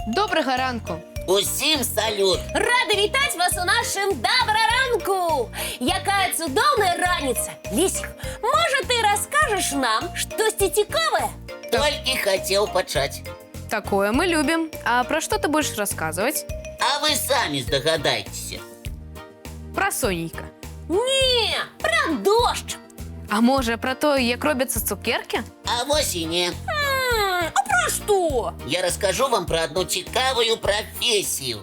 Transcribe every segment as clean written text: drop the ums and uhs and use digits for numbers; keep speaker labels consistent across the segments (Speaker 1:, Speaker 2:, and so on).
Speaker 1: Доброго ранку.
Speaker 2: Усім салют!
Speaker 3: Рада вітати вас у нашому доброранку! Яка цудовна раніця! Лісик, може ти розкажеш нам щось цікаве?
Speaker 2: Тільки хотів почать.
Speaker 1: Такое мы любим. А про что ты будешь рассказывать?
Speaker 2: А ви самі здогадайтеся.
Speaker 1: Про Сонейка.
Speaker 3: Ні, про дощ!
Speaker 1: А може про то, як робляться цукерки?
Speaker 2: А ось і ні.
Speaker 3: А про що?
Speaker 2: Я розкажу вам про одну цікаву професію.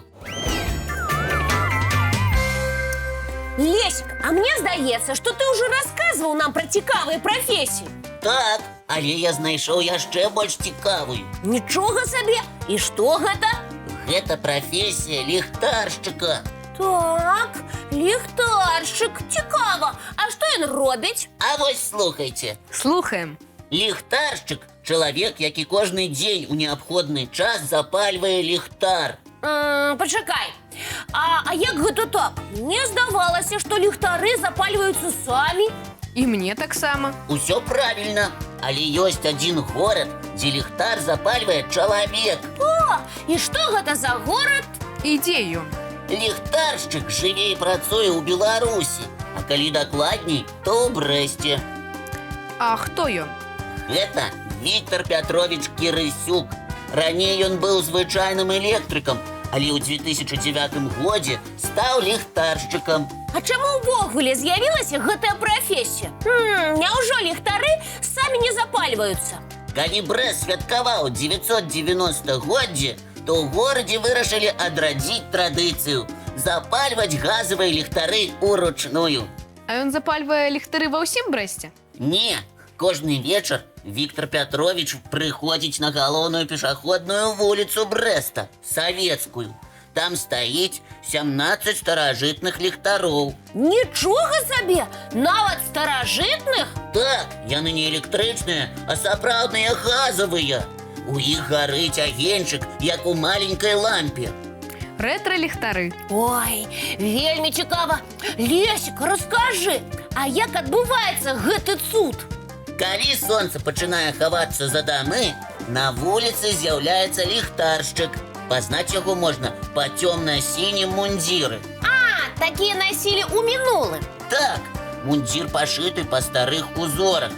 Speaker 3: Лесик, а мені здається, що ти вже розказував нам про цікаві професії.
Speaker 2: Так, але я знайшов ще більш цікаву.
Speaker 3: Нічого собі! І що це?
Speaker 2: Це професія ліхтарщика.
Speaker 3: Так, ліхтарщик, цікаво. А що він робить?
Speaker 2: А ось слухайте.
Speaker 1: Слухаем.
Speaker 2: Ліхтарщик – чоловік, який кожен день у необхідний час запалює ліхтар.
Speaker 3: Почекай. А як це так? Мені здавалося, що ліхтари запалюються самі.
Speaker 1: І мне так само.
Speaker 2: Усё правильно. Але есть один город, где ліхтар запалює чоловік.
Speaker 3: О, і що це за город?
Speaker 1: Ідею.
Speaker 2: Ліхтарщик живе і працює у Білорусі, а коли докладней, то у Бресте.
Speaker 1: А хто ён?
Speaker 2: Это Віктор Петрович Кирисюк. Ранее он был звичайным электриком, але ў 2009 году стал ліхтарщиком.
Speaker 3: А чому ввогуле з'явилася гэта професія? Няўжо ліхтары самі не запальваюцца?
Speaker 2: Калі Брест святкаваў 990-годдзе, то ў горадзе вырашылі адрадзіць традыцыю запальваць газавыя ліхтары ўручную.
Speaker 1: А ён запальвае ліхтары ва ўсім Брэсце?
Speaker 2: Не, кожны вечар Віктор Петрович прыходзіць на галоўную пешаходную вуліцу Брэста, Савецкую. Там стаіць 17 старажытных ліхтароў.
Speaker 3: Нічога сабе! Нават старажытных?
Speaker 2: Так, яны не электрычныя, а сапраўдныя газавыя. У іх гарыць агеньчык, як у маленькай лампе.
Speaker 1: Рэтра-ліхтары.
Speaker 3: Ой, вельмі цікава. Лесік, раскажы, а як адбываецца гэты цуд?
Speaker 2: Калі сонца пачынае хавацца за дамы, на вуліцы з'яўляецца ліхтаршчык. Пазнаць яго можна па цёмна-сінім мундзіры.
Speaker 3: А, такія насілі ў мінулым.
Speaker 2: Так, мундзір пашыты па старых узорах,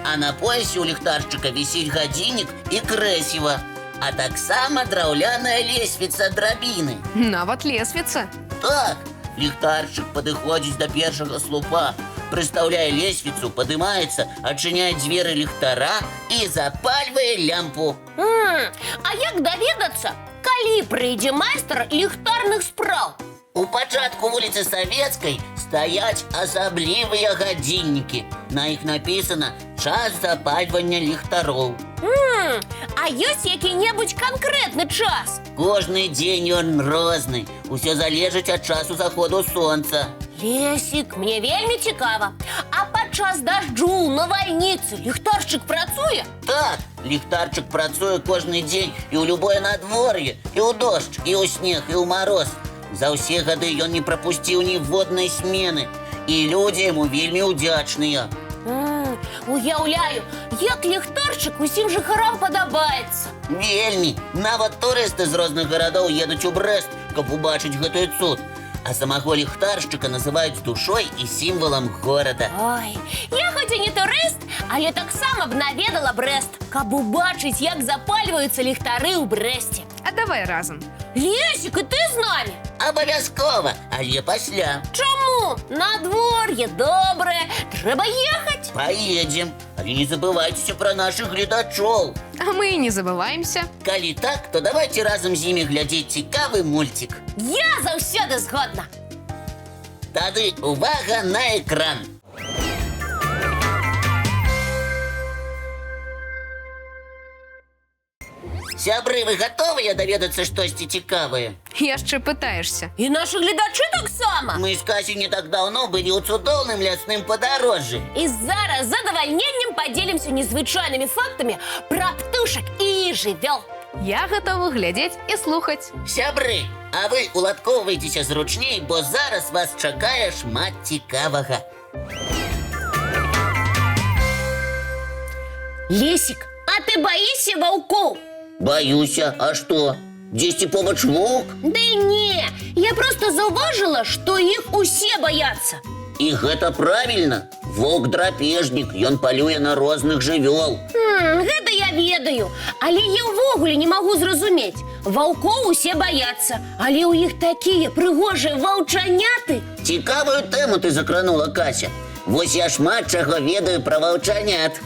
Speaker 2: а на поясе у ліхтаршчыка вісіць гадзіннік і крэсіва, а таксама драўляная лесвіца драбіны.
Speaker 1: Нават лесвіца.
Speaker 2: Так, ліхтаршчык падыходзіць да першага слупа, прыстаўляе лесвіцу, падымаецца, адчыняе дзверы ліхтара і запальвае лямпу.
Speaker 3: А як даведацца, калі прыйдзе майстар ліхтарных спраў?
Speaker 2: У пачатку вуліцы Савецкай стаяць асаблівыя гадзіннікі. На іх напісана час запальвання ліхтароў.
Speaker 3: А ёсць які-небудзь канкрэтны час?
Speaker 2: Кожны дзень ён розны. Усё залежыць ад часу заходу сонца.
Speaker 3: Лесік, мне вельмі цікава. А падчас дажджу, навальніцы ліхтаршчык працуе?
Speaker 2: Так, ліхтарчык працуе кожны дзень і ў любое надвор'е, і ў дождж, і ў снег, і ў мароз. За ўсе гады ён не прапусціў ніводнай смены, і людзі яму вельмі ўдзячныя.
Speaker 3: Уяўляю, як ліхтарчык усім жыхарам падабаецца.
Speaker 2: Вельмі, нават турысты з розных гарадоў едуць у Брэст, каб убачыць гэты цуд. А самого ліхтаршчыка называюць душой і сімвалам горада.
Speaker 3: Ой, я хоць і не турыст, але таксама б наведала Брэст, каб убачыць, як запальваюцца ліхтары ў Брэсце.
Speaker 1: А давай разом.
Speaker 3: Лесік, і ты з намі?
Speaker 2: Абавязкова, але пасля.
Speaker 3: Чаму? Надвор'е добрае, трэба ехаць.
Speaker 2: Поедем, але не забывайцеся пра нашых гледачоў.
Speaker 1: А мы і не забываемся.
Speaker 2: Калі так, то давайте разам з імі глядзець цікавы мульцік.
Speaker 3: Я заўсёды згодна.
Speaker 2: Тады увага на экран. Сябры, вы гатовыя даведацца штосьці цікавае?
Speaker 1: Яшчэ пытаешься.
Speaker 3: І наші гледачы таксама.
Speaker 2: Мы з Касей не так даўно былі ў цудоўным лясным падарожжы.
Speaker 3: І зараз з задавальненнем падзелімся незвычайнымі фактамі пра птушак і жывёл.
Speaker 1: Я гатовы глядзець і слухаць.
Speaker 2: Сябры, а вы уладкоўвайцеся зручней, бо зараз вас чакае шмат цікавага.
Speaker 3: Лесік, а ты баішся ваўкоў?
Speaker 2: Баюся, а што? Дзесьці побач воўк?
Speaker 3: Ды не, я просто заўважыла, што іх усе баяцца.
Speaker 2: І гэта правільна. Воўк драпежнік, ён палюе на розных жывёл.
Speaker 3: Гэта я ведаю, але я ўвогуле не магу зразумець. Ваўкоў усе баяцца, але ў іх такія прыгожыя ваўчаняты.
Speaker 2: Цікавую тэму ты закранула, Кася. Вось я шмат чаго ведаю пра ваўчанят.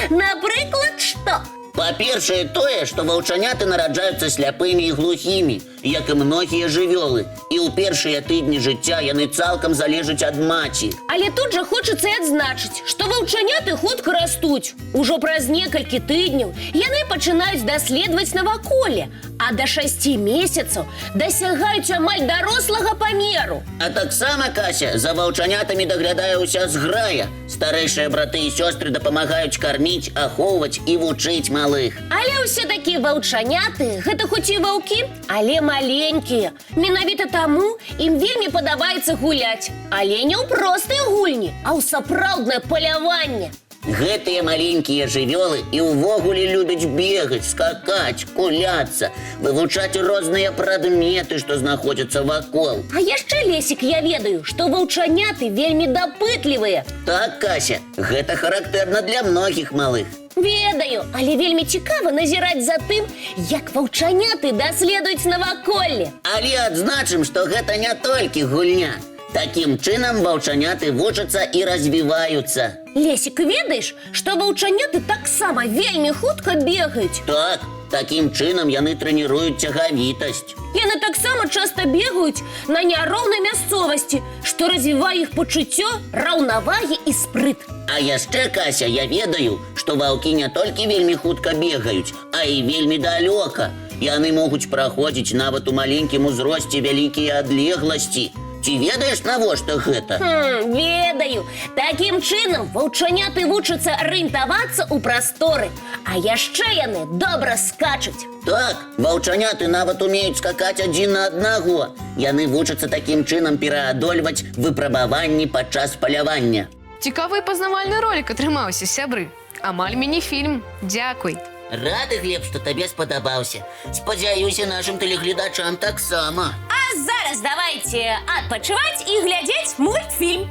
Speaker 3: Напрыклад, што?
Speaker 2: Па-першае, тое, што ваўчаняты нараджаюцца сляпымі і глухімі, як і многія жывёлы. І ў першыя тыдні жыцця яны цалкам залежаць ад маці.
Speaker 3: Але тут жа хочацца і адзначыць, што ваўчаняты хутка растуць. Ужо праз некалькі тыдняў яны пачынаюць даследаваць наваколле, а да 6 месяцаў дасягаюць амаль дарослага памеру.
Speaker 2: А таксама, Кася, за ваўчанятамі даглядае ўся зграя. Старэйшыя браты і сёстры дапамагаюць карміць, ахоўваць і вучыць малых.
Speaker 3: Але ўсё-такі ваўчаняты, гэта хоць і ваўкі, але маленькія. Менавіта таму ім вельмі падабаецца гуляць. Але не ў простыя гульні, а ў сапраўднае паляванне.
Speaker 2: Гэтыя маленькія жывёлы і ўвогуле любяць бегаць, скакаць, куляцца, вывучаць розныя прадметы, што знаходзяцца вакол.
Speaker 3: А яшчэ, Лесік, я ведаю, што ваўчаняты вельмі дапытлівыя.
Speaker 2: Так, Кася, гэта характэрна для многіх малых.
Speaker 3: Ведаю, але вельмі цікава назіраць за тым, як ваўчаняты даследуюць наваколле.
Speaker 2: Але адзначым, што гэта не толькі гульня. Такім чынам ваўчаняты вучацца і развіваюцца.
Speaker 3: Лесік, ведаеш, што ваўчаняты таксама вельмі хутка бегаюць?
Speaker 2: Так, такім чынам яны трэніруюць цягавітасць.
Speaker 3: Яны таксама часта бегаюць на няроўнай мясцовасці, што развівае іх пачуццё раўнавагі і спрыт.
Speaker 2: А яшчэ, Кася, я ведаю, што ваўкі не толькі вельмі хутка бегаюць, а і вельмі далёка. Яны могуць праходзіць нават у маленькім узросце вялікія адлегласці. Ці ведаеш, навошта гэта?
Speaker 3: Ведаю. Такім чынам ваўчаняты вучацца арыентавацца ў прасторы, а яшчэ яны добра скачуць.
Speaker 2: Так, ваўчаняты нават умеюць скакаць адзін на аднаго. Яны вучацца такім чынам пераадольваць выпрабаванні падчас палявання.
Speaker 1: Цікавы пазнавальны ролик атрымаўся, сябры. Амаль міні-фільм. Дзякуй.
Speaker 2: Рады, Глеб, што табе спадабаўся. Спадзяюся, нашым тэлегледачам таксама.
Speaker 3: А зараз давайте адпачываць і глядзець мультфільм.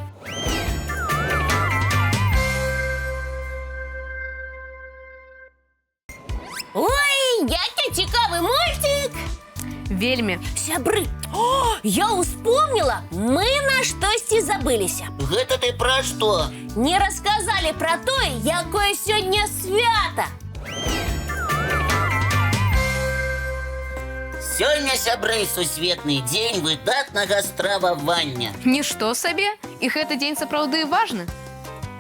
Speaker 3: Ой, які цікавы мультик!
Speaker 1: Вельмі.
Speaker 3: Сябры, я успомнила, мы на штосьці забыліся.
Speaker 2: Гэта ты пра што?
Speaker 3: Не расказалі пра тое, якое сёння свята.
Speaker 2: Сёння, сябры, сусветны дзень выдатнага стрававання.
Speaker 1: Нішто сабе? І гэты дзень сапраўды важны?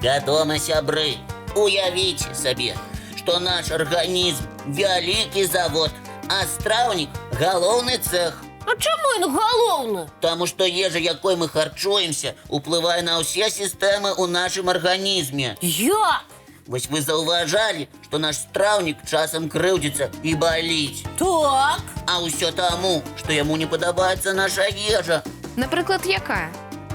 Speaker 2: Вядома, сябры, уявіце сабе, што наш арганізм вялікі завод, а страўнік галоўны цэх.
Speaker 3: А чаму ён галоўны?
Speaker 2: Таму што ежа, якой мы харчуемся, уплывае на ўсе сістэмы ў нашым арганізме.
Speaker 3: Як?
Speaker 2: Вось вы заўважалі, што наш страўнік часам крыўдзіцца і баліць.
Speaker 3: Так.
Speaker 2: А ўсё таму, што яму не падабаецца наша ежа.
Speaker 1: Напрыклад, якая?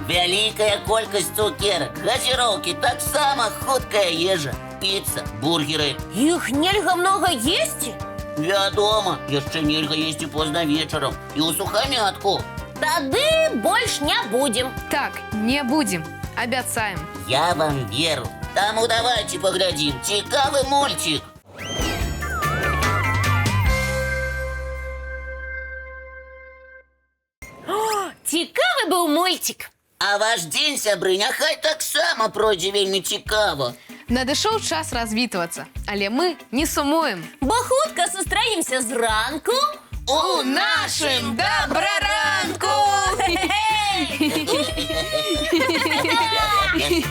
Speaker 2: Вялікая колькасць цукерак, газіроўкі, таксама хуткая ежа, піца, бургеры.
Speaker 3: Іх нельга многа есці?
Speaker 2: Вядома, яшчэ нельга есці позна вечарам і ў сухамятку.
Speaker 3: Тады больш не будзем.
Speaker 1: Так, не будзем. Абяцаем.
Speaker 2: Я вам веру. Таму давайте паглядзім цікавы мульцік.
Speaker 3: Цікавы быў мультик.
Speaker 2: А ваш дзень, сябры, няхай таксама пройдзе вельмі цікава.
Speaker 1: Надышоў час развітвацца, але мы не сумуем.
Speaker 3: Бо хутка сустраемся зранку
Speaker 1: У нашым добраранку!
Speaker 3: Хе-хей!